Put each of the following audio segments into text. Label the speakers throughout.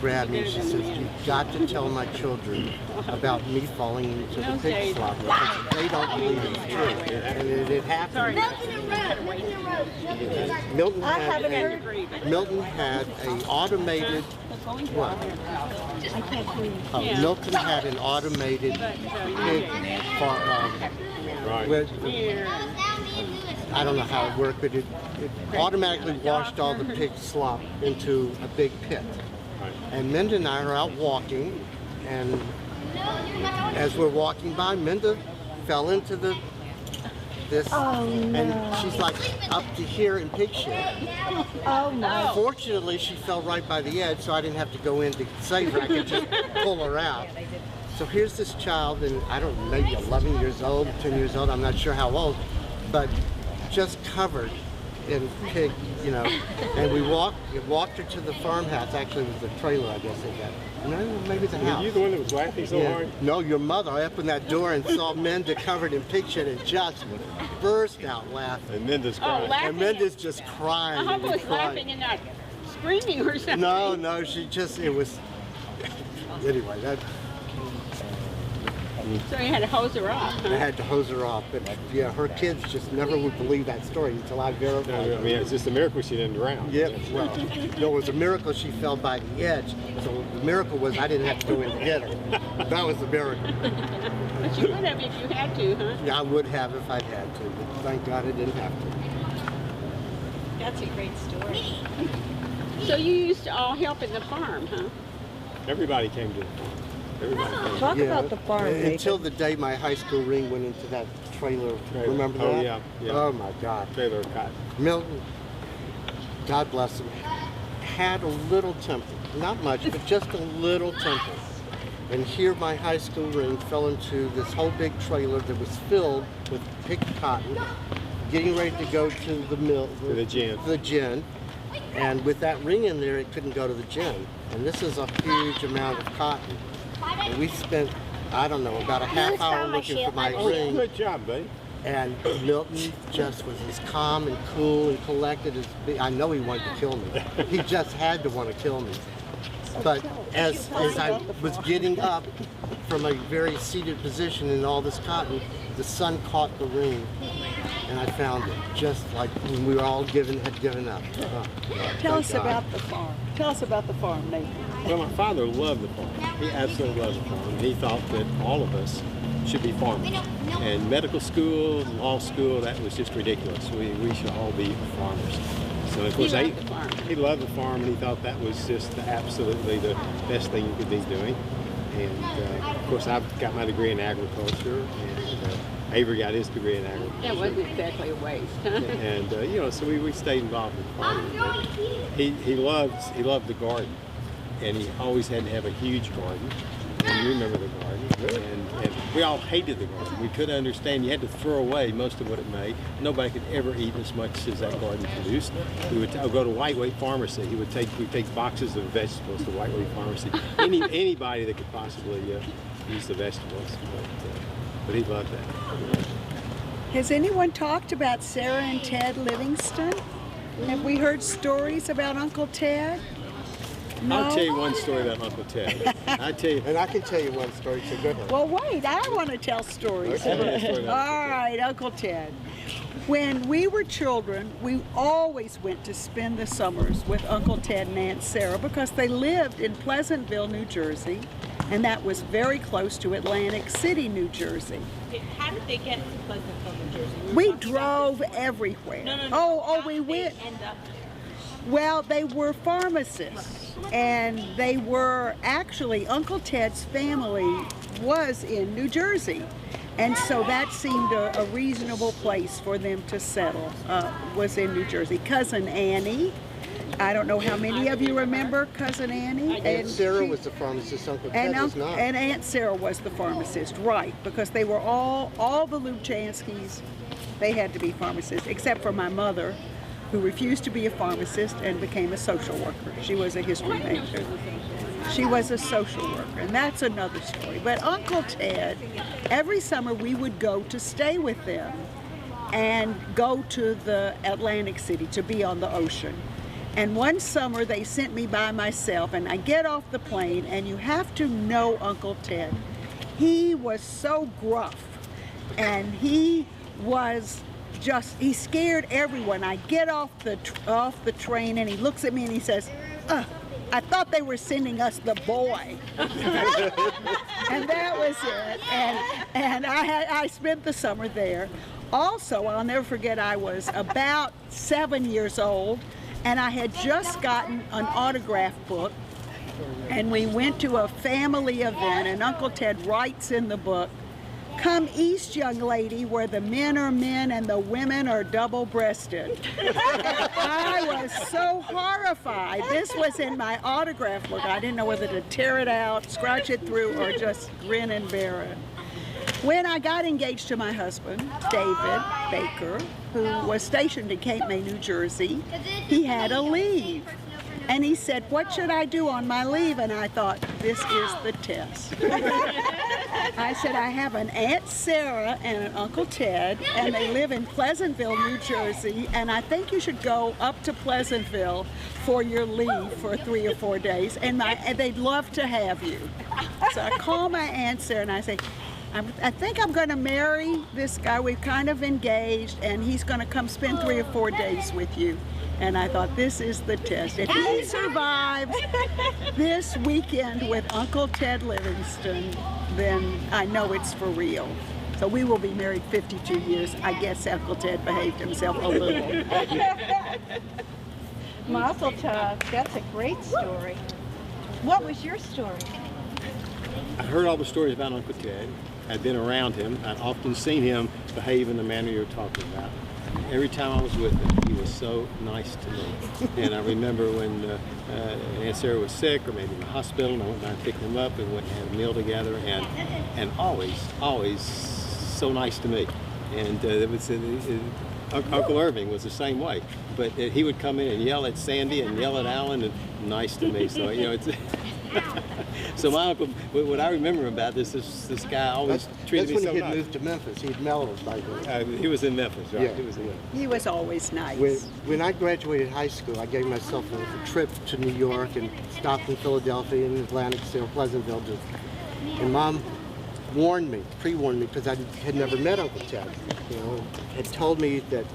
Speaker 1: grabbed me and she says, "You've got to tell my children about me falling into the pig slop because they don't believe it's true." And it happened. Milton had an automated what? Milton had an automated pig farm. Right. I don't know how it worked, but it automatically washed all the pig slop into a big pit. Right. And Minda and I are out walking, and as we're walking by, Minda fell into this, and she's like up to here in pig shit.
Speaker 2: Oh no!
Speaker 1: Fortunately, she fell right by the edge, so I didn't have to go in to save her. I could just pull her out. So here's this child, and I don't know, maybe 11 years old, 10 years old, I'm not sure how old, but just covered in pig, you know. And we walked her to the farmhouse. Actually, it was the trailer, I guess they got. No, maybe the house.
Speaker 3: Were you the one that was laughing so hard?
Speaker 1: No, your mother. I opened that door and saw Minda covered in pig shit and just burst out laughing.
Speaker 3: And Minda's crying.
Speaker 1: And Minda's just crying.
Speaker 2: I hope it was laughing and not screaming or something.
Speaker 1: No, she just, it was, anyway, that.
Speaker 2: So you had to hose her off, huh?
Speaker 1: I had to hose her off, but yeah, her kids just never would believe that story until I verified it.
Speaker 3: I mean, it's just a miracle she didn't drown.
Speaker 1: Yep, well, no, it was a miracle she fell by the edge, so the miracle was I didn't have to go in to get her. That was the miracle.
Speaker 2: But you would have if you had to, huh?
Speaker 1: Yeah, I would have if I'd had to, but thank God I didn't have to.
Speaker 4: That's a great story.
Speaker 2: So you used to all help in the farm, huh?
Speaker 3: Everybody came to
Speaker 2: Talk about the farm,
Speaker 1: until the day my high school ring went into that trailer. Remember that?
Speaker 3: Oh, yeah.
Speaker 1: Oh, my God.
Speaker 3: Trailer cotton.
Speaker 1: Milton, God bless him, had a little temper. Not much, but just a little temper. And here my high school ring fell into this whole big trailer that was filled with picked cotton, getting ready to go to the mill.
Speaker 3: To the gin.
Speaker 1: The gin. And with that ring in there, it couldn't go to the gin. And this is a huge amount of cotton. And we spent, I don't know, about a half hour looking for my ring.
Speaker 3: Good job, buddy.
Speaker 1: And Milton just was as calm and cool and collected as I know he wanted to kill me. He just had to want to kill me. But as I was getting up from a very seated position in all this cotton, the sun caught the ring, and I found it, just like when we were all had given up.
Speaker 2: Tell us about the farm. Tell us about the farm, Nathan.
Speaker 3: Well, my father loved the farm. He absolutely loved the farm. He thought that all of us should be farmers. And medical school, law school, that was just ridiculous. We should all be farmers. So of course he loved the farm, and he thought that was just absolutely the best thing you could be doing. And of course I've got my degree in agriculture, and Avery got his degree in agriculture.
Speaker 2: That wasn't exactly a waste, huh?
Speaker 3: And you know, so we stayed involved in farming. But he loved the garden, and he always had to have a huge garden. And you remember the garden, and we all hated the garden. We couldn't understand. You had to throw away most of what it made. Nobody could ever eat as much as that garden produced. We would go to White Wave Pharmacy. We'd take boxes of vegetables to White Wave Pharmacy. Anybody that could possibly use the vegetables, but he loved that.
Speaker 5: Has anyone talked about Sarah and Ted Livingston? Have we heard stories about Uncle Ted? No?
Speaker 3: I'll tell you one story about Uncle Ted.
Speaker 1: I'll tell you, and I can tell you one story too. Go ahead.
Speaker 5: Well, wait, I want to tell stories.
Speaker 3: Okay.
Speaker 5: All right, Uncle Ted. When we were children, we always went to spend the summers with Uncle Ted and Aunt Sarah because they lived in Pleasantville, New Jersey, and that was very close to Atlantic City, New Jersey.
Speaker 4: How did they get to Pleasantville, New Jersey?
Speaker 5: We drove everywhere.
Speaker 4: No.
Speaker 5: We went.
Speaker 4: End up?
Speaker 5: Well, they were pharmacists, and they were actually, Uncle Ted's family was in New Jersey, and so that seemed a reasonable place for them to settle, was in New Jersey. Cousin Annie, I don't know how many of you remember Cousin Annie?
Speaker 1: Aunt Sarah was the pharmacist, Uncle Ted was not.
Speaker 5: And Aunt Sarah was the pharmacist, right, because they were all the Lubchanskis, they had to be pharmacists, except for my mother, who refused to be a pharmacist and became a social worker. She was a history major. She was a social worker, and that's another story. But Uncle Ted, every summer we would go to stay with them and go to the Atlantic City to be on the ocean. And one summer they sent me by myself, and I get off the plane, and you have to know Uncle Ted. He was so gruff, and he was just, he scared everyone. I get off the train, and he looks at me and he says, I thought they were sending us the boy. And that was it. And I spent the summer there. Also, I'll never forget, I was about 7 years old, and I had just gotten an autograph book, and we went to a family event, and Uncle Ted writes in the book, "Come east, young lady, where the men are men and the women are double-breasted." I was so horrified. This was in my autograph book. I didn't know whether to tear it out, scratch it through, or just grin and bear it. When I got engaged to my husband, David Baker, who was stationed in Cape May, New Jersey, he had a leave. And he said, "What should I do on my leave?" And I thought, this is the test. I said, "I have an Aunt Sarah and an Uncle Ted, and they live in Pleasantville, New Jersey, and I think you should go up to Pleasantville for your leave for 3 or 4 days, and they'd love to have you." So I call my Aunt Sarah and I say, I think I'm going to marry this guy. We've kind of engaged, and he's going to come spend 3 or 4 days with you. And I thought, this is the test. If he survives this weekend with Uncle Ted Livingston, then I know it's for real. So we will be married 52 years. I guess Uncle Ted behaved himself a little.
Speaker 4: Mazel tov. That's a great story. What was your story?
Speaker 3: I heard all the stories about Uncle Ted. I'd been around him. I'd often seen him behave in the manner you're talking about. Every time I was with him, he was so nice to me. And I remember when Aunt Sarah was sick or maybe in the hospital, and I went by and picked him up and went and had a meal together, and always so nice to me. And Uncle Irving was the same way. But he would come in and yell at Sandy and yell at Alan and nice to me. So, you know, it's... So my uncle, what I remember about this guy always treated me so nice.
Speaker 1: That's when he had moved to Memphis. He'd mellowed by then.
Speaker 3: He was in Memphis, right?
Speaker 1: Yeah.
Speaker 3: He was in Memphis.
Speaker 5: He was always nice.
Speaker 1: When I graduated high school, I gave myself a trip to New York and stopped in Philadelphia and Atlantic City, Pleasantville. And Mom warned me, pre-warned me, because I had never met Uncle Ted. You know, had told me that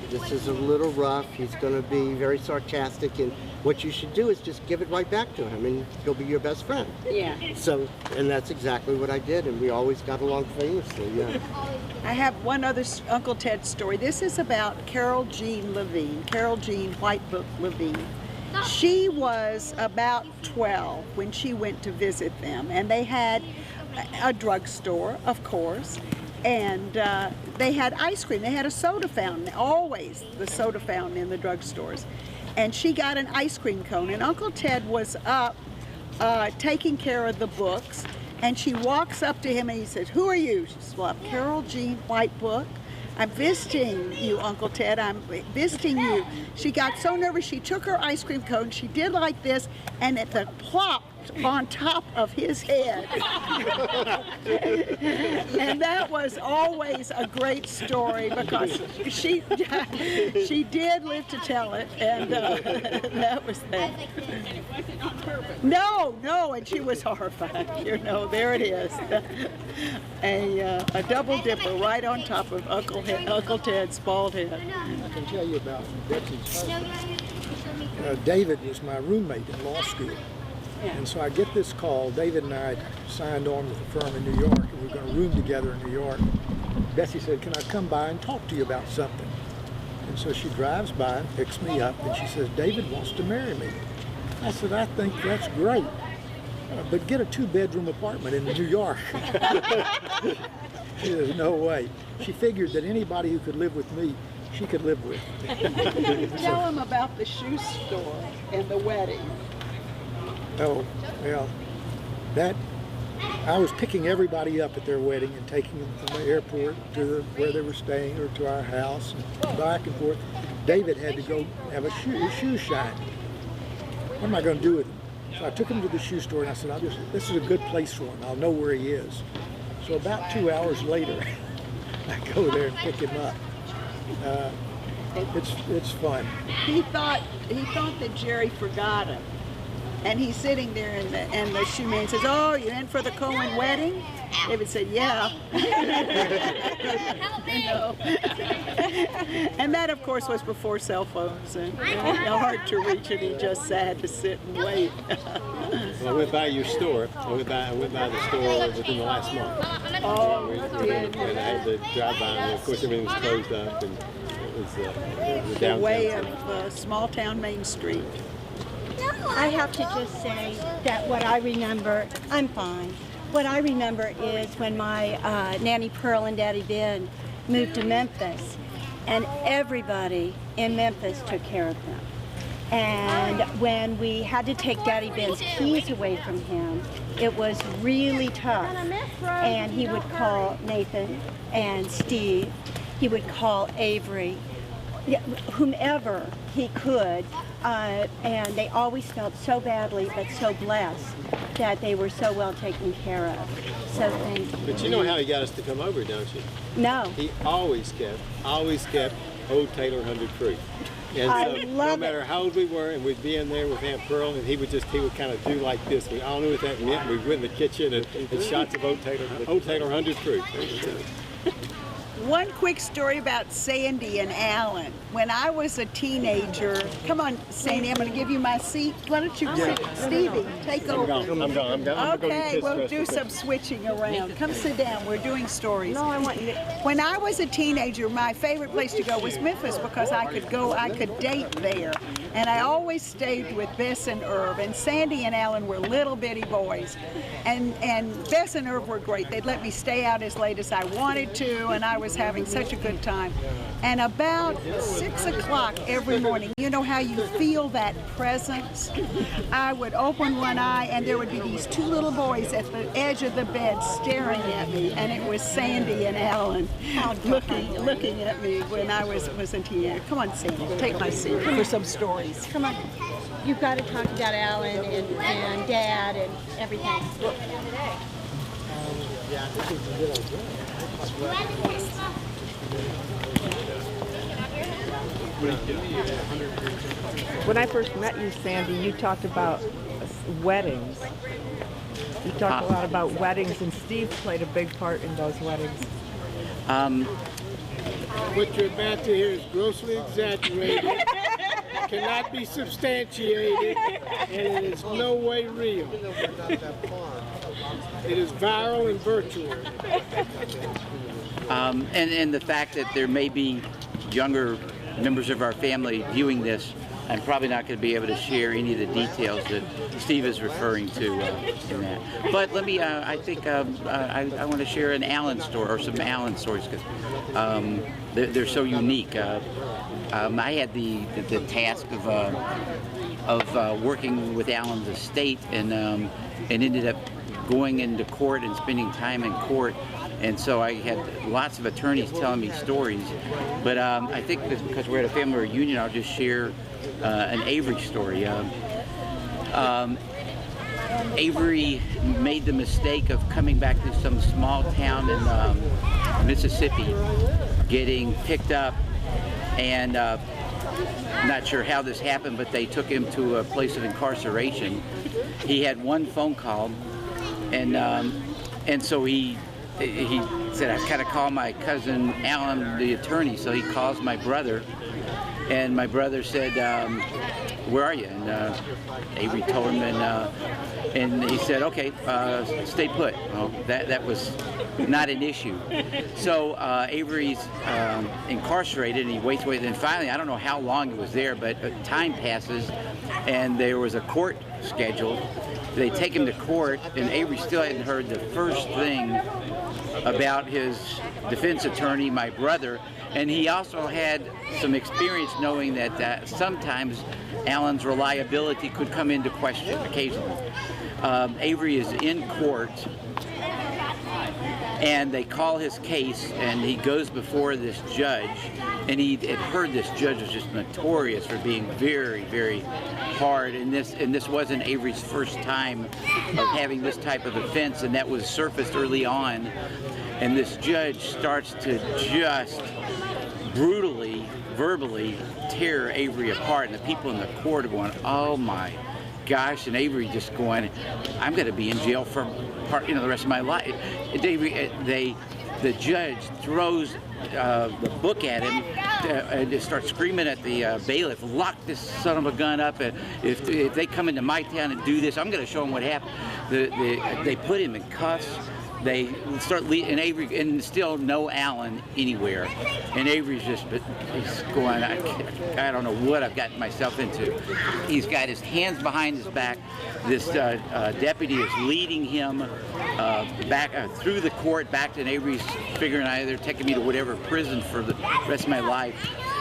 Speaker 1: this is a little rough. He's going to be very sarcastic, and what you should do is just give it right back to him, and he'll be your best friend.
Speaker 5: Yeah.
Speaker 1: So, and that's exactly what I did, and we always got along famously. Yeah.
Speaker 5: I have one other Uncle Ted story. This is about Carol Jean Levine, Carol Jean Whitebook Levine. She was about 12 when she went to visit them, and they had a drugstore, of course, and they had ice cream. They had a soda fountain, always the soda fountain in the drugstores. And she got an ice cream cone, and Uncle Ted was up taking care of the books, and she walks up to him and he says, "Who are you?" She says, "Well, I'm Carol Jean Whitebook. I'm visiting you, Uncle Ted. I'm visiting you." She got so nervous, she took her ice cream cone, she did like this, and it plopped on top of his head. And that was always a great story because she did live to tell it, and that was that.
Speaker 4: And it wasn't on purpose.
Speaker 5: No, and she was horrified. You know, there it is, a double dipper right on top of Uncle Ted's bald head.
Speaker 6: I can tell you about Betsy's husband. David was my roommate in law school. And so I get this call. David and I signed on with a firm in New York, and we were going to room together in New York. Betsy said, "Can I come by and talk to you about something?" And so she drives by and picks me up, and she says, "David wants to marry me." I said, "I think that's great, but get a 2-bedroom apartment in New York." She says, "No way." She figured that anybody who could live with me, she could live with.
Speaker 5: Tell them about the shoe store and the wedding.
Speaker 6: Oh, well, I was picking everybody up at their wedding and taking them from the airport to where they were staying or to our house and back and forth. David had to go have his shoes shined. What am I going to do with him? So I took him to the shoe store and I said, this is a good place for him. I'll know where he is. So about 2 hours later, I go there and pick him up. It's fun.
Speaker 5: He thought that Jerry forgot him, and he's sitting there, and the shoeman says, "Oh, you in for the Cohen wedding?" David said, "Yeah." No. And that, of course, was before cell phones and hard to reach, and he just had to sit and wait.
Speaker 3: Well, I went by your store. I went by the store within the last month.
Speaker 5: Oh,
Speaker 3: And I had to drive by, and of course everything was closed up, and it was the
Speaker 5: the
Speaker 3: downtown
Speaker 5: way
Speaker 3: center.
Speaker 5: of small town Main Street.
Speaker 7: I have to just say that what I remember, I'm fine. What I remember is when my Nanny Pearl and Daddy Ben moved to Memphis, and everybody in Memphis took care of them. And when we had to take Daddy Ben's keys away from him, it was really tough. And he would call Nathan and Steve. He would call Avery, whomever he could. And they always felt so badly, but so blessed that they were so well taken care of. So thank you.
Speaker 3: But you know how he got us to come over, don't you?
Speaker 7: No.
Speaker 3: He always kept Old Taylor 100 proof. And
Speaker 7: I
Speaker 3: so
Speaker 7: love
Speaker 3: no
Speaker 7: it.
Speaker 3: matter how old we were, and we'd be in there with Aunt Pearl, and he would kind of do like this. We all knew what that meant. We'd go in the kitchen and shots of Old Taylor 100 proof.
Speaker 5: One quick story about Sandy and Alan. When I was a teenager, come on, Sandy, I'm going to give you my seat. Why don't you sit? Stevie, take over.
Speaker 3: I'm gone.
Speaker 5: Okay, we'll do some switching around. Come sit down. We're doing stories.
Speaker 7: No, I want you to.
Speaker 5: When I was a teenager, my favorite place to go was Memphis because I could date there. And I always stayed with Bess and Irv. And Sandy and Alan were little bitty boys. And Bess and Irv were great. They'd let me stay out as late as I wanted to, and I was having such a good time. And about 6 o'clock every morning, you know how you feel that presence? I would open one eye, and there would be these two little boys at the edge of the bed staring at me, and it was Sandy and Alan looking at me when I was a teenager. Come on, Sandy, take my seat for some stories.
Speaker 7: Come on. You've got to talk about Alan and Dad and everything.
Speaker 1: Yeah, I think it's a good idea.
Speaker 2: When I first met you, Sandy, you talked about weddings. You talked a lot about weddings, and Steve played a big part in those weddings.
Speaker 8: What you're about to hear is grossly exaggerated, cannot be substantiated, and it is no way real. It is viral and virtual.
Speaker 9: And the fact that there may be younger members of our family viewing this, I'm probably not going to be able to share any of the details that Steve is referring to in that. But let me, I think I want to share an Alan story, or some Alan stories, because they're so unique. I had the task of working with Alan's estate, and ended up going into court and spending time in court. And so I had lots of attorneys telling me stories. But I think that because we're at a family reunion, I'll just share an Avery story. Avery made the mistake of coming back to some small town in Mississippi, getting picked up, and not sure how this happened, but they took him to a place of incarceration. He had one phone call, and so he said, I kind of call my cousin Alan, the attorney. So he calls my brother, and my brother said, where are you? And Avery told him, and he said, okay, stay put. Well, that was not an issue. So Avery's incarcerated, and he waits, and finally, I don't know how long he was there, but time passes, and there was a court scheduled. They take him to court, and Avery still hadn't heard the first thing about his defense attorney, my brother, and he also had some experience knowing that sometimes Alan's reliability could come into question occasionally. Avery is in court, and they call his case, and he goes before this judge, and he had heard this judge was just notorious for being very, very hard, and this wasn't Avery's first time of having this type of offense, and that was surfaced early on, and this judge starts to just brutally verbally tear Avery apart, and the people in the court are going, "Oh my gosh," and Avery just going, "I'm going to be in jail for the rest of my life." The judge throws the book at him and just starts screaming at the bailiff, "Lock this son of a gun up, and if they come into my town and do this, I'm going to show them what happened." They put him in cuffs. They start and Avery, and still no Alan anywhere, and Avery's he's going, I don't know what I've gotten myself into. He's got his hands behind his back. This deputy is leading him back through the court back to Avery's figuring either taking me to whatever prison for the rest of my life.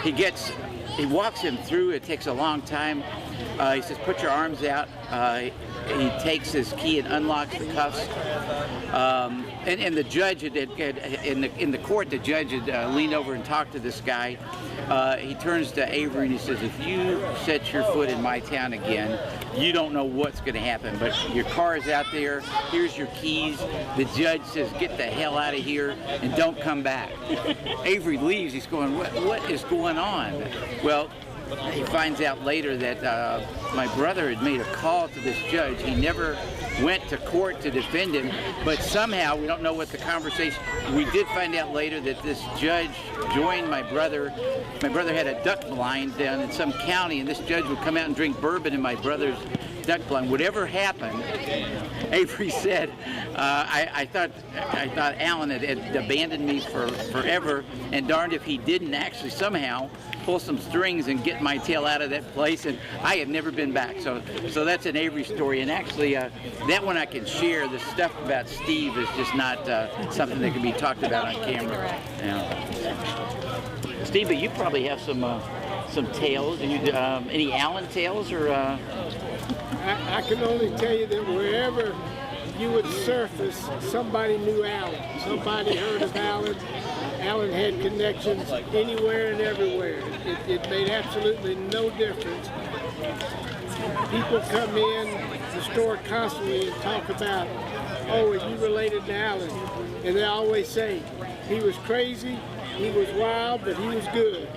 Speaker 9: He walks him through. It takes a long time. He says, "Put your arms out." He takes his key and unlocks the cuffs. And the judge in the court, the judge had leaned over and talked to this guy. He turns to Avery and he says, "If you set your foot in my town again, you don't know what's going to happen, but your car is out there. Here's your keys." The judge says, "Get the hell out of here and don't come back." Avery leaves. He's going, what is going on? Well, he finds out later that my brother had made a call to this judge. He never went to court to defend him, but somehow, we don't know what the conversation, we did find out later that this judge joined my brother. My brother had a duck blind down in some county, and this judge would come out and drink bourbon in my brother's duck blind. Whatever happened, Avery said, I thought Alan had abandoned me forever, and darned if he didn't actually somehow pull some strings and get my tail out of that place, and I have never been back. So that's an Avery story, and actually that one I can share. The stuff about Steve is just not something that can be talked about on camera. Yeah. Steve, but you probably have some tales. Any Alan tales, or?
Speaker 8: I can only tell you that wherever you would surface, somebody knew Alan. Somebody heard of Alan. Alan had connections anywhere and everywhere. It made absolutely no difference. People come in the store constantly and talk about, "Oh, are you related to Alan?" And they always say, "He was crazy, he was wild, but he was good."